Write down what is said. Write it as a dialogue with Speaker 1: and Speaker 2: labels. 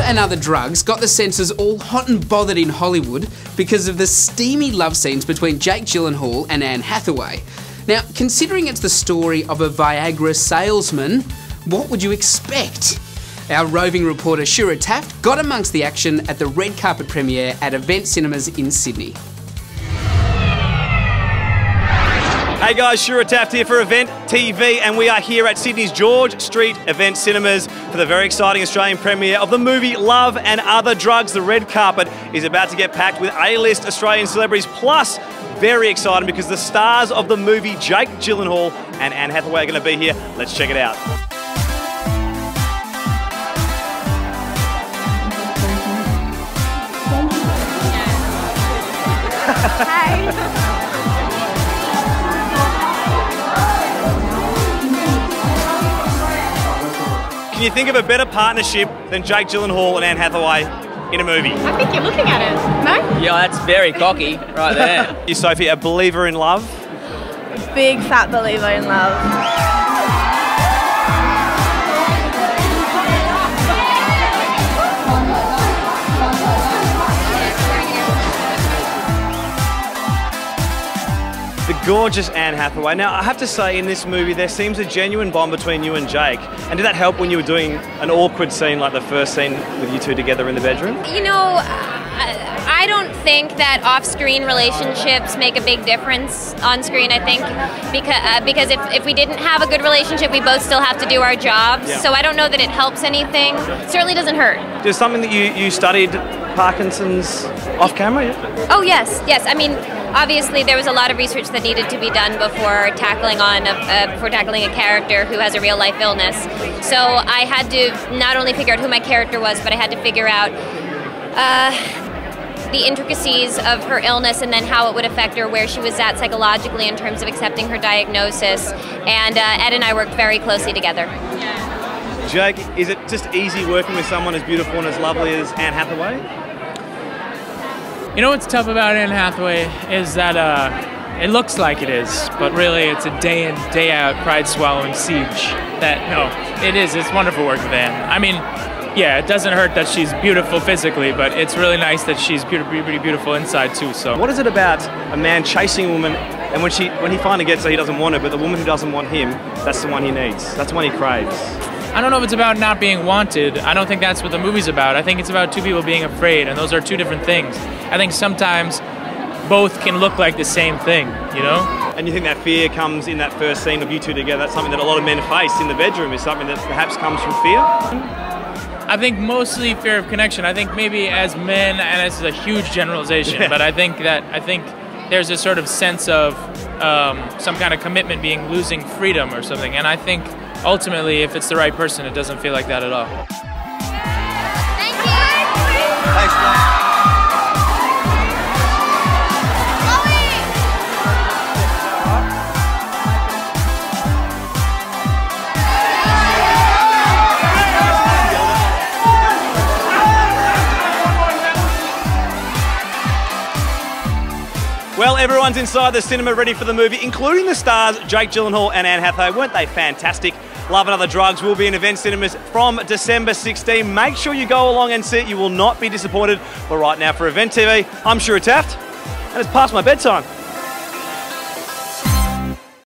Speaker 1: and Other Drugs got the censors all hot and bothered in Hollywood because of the steamy love scenes between Jake Gyllenhaal and Anne Hathaway. Now, considering it's the story of a Viagra salesman, what would you expect? Our roving reporter Shura Taft got amongst the action at the red carpet premiere at Event Cinemas in Sydney.
Speaker 2: Hey guys, Shura Taft here for Event TV, and we are here at Sydney's George Street Event Cinemas for the very exciting Australian premiere of the movie Love and Other Drugs. The red carpet is about to get packed with A-list Australian celebrities, plus very exciting because the stars of the movie, Jake Gyllenhaal and Anne Hathaway, are going to be here. Let's check it out.
Speaker 3: Hi.
Speaker 2: Can you think of a better partnership than Jake Gyllenhaal and Anne Hathaway in a movie?
Speaker 3: I think you're looking at it, no?
Speaker 4: Yeah, that's very cocky right there.
Speaker 2: You, Sophie, a believer in love?
Speaker 3: Big fat believer in love.
Speaker 2: The gorgeous Anne Hathaway. Now, I have to say, in this movie, there seems a genuine bond between you and Jake. And did that help when you were doing an awkward scene like the first scene with you two together in the bedroom?
Speaker 5: You know, I don't think that off-screen relationships make a big difference on screen, I think, because if we didn't have a good relationship, we both still have to do our jobs.
Speaker 2: Yeah.
Speaker 5: So I don't know that it helps anything. It certainly doesn't hurt.
Speaker 2: There's something that you studied Parkinson's off camera? Yeah?
Speaker 5: Oh, yes. I mean, obviously there was a lot of research that needed to be done before tackling a character who has a real life illness. So I had to not only figure out who my character was, but I had to figure out the intricacies of her illness and then how it would affect her, where she was at psychologically in terms of accepting her diagnosis. And Ed and I worked very closely together.
Speaker 2: Jake, is it just easy working with someone as beautiful and as lovely as Anne Hathaway?
Speaker 6: You know what's tough about Anne Hathaway is that it looks like it is, but really it's a day in, day out, pride-swallowing siege. It's wonderful work with Anne. I mean, yeah, it doesn't hurt that she's beautiful physically, but it's really nice that she's pretty beautiful inside too. So,
Speaker 2: what is it about a man chasing a woman, and when he finally gets her, he doesn't want her, but the woman who doesn't want him, that's the one he needs. That's the one he craves.
Speaker 6: I don't know if it's about not being wanted. I don't think that's what the movie's about. I think it's about two people being afraid, and those are two different things. I think sometimes both can look like the same thing, you know?
Speaker 2: And you think that fear comes in that first scene of you two together? That's something that a lot of men face in the bedroom, is something that perhaps comes from fear?
Speaker 6: I think mostly fear of connection. I think maybe as men, and this is a huge generalization, but I think there's a sort of sense of some kind of commitment being losing freedom or something. And I think ultimately, if it's the right person, it doesn't feel like that at all.
Speaker 5: Thank you.
Speaker 2: Thanks, man. Well, everyone's inside the cinema ready for the movie, including the stars Jake Gyllenhaal and Anne Hathaway. Weren't they fantastic? Love and Other Drugs will be in Event Cinemas from December 16. Make sure you go along and see it. You will not be disappointed. But right now for Event TV, I'm Shura Taft, and it's past my bedtime.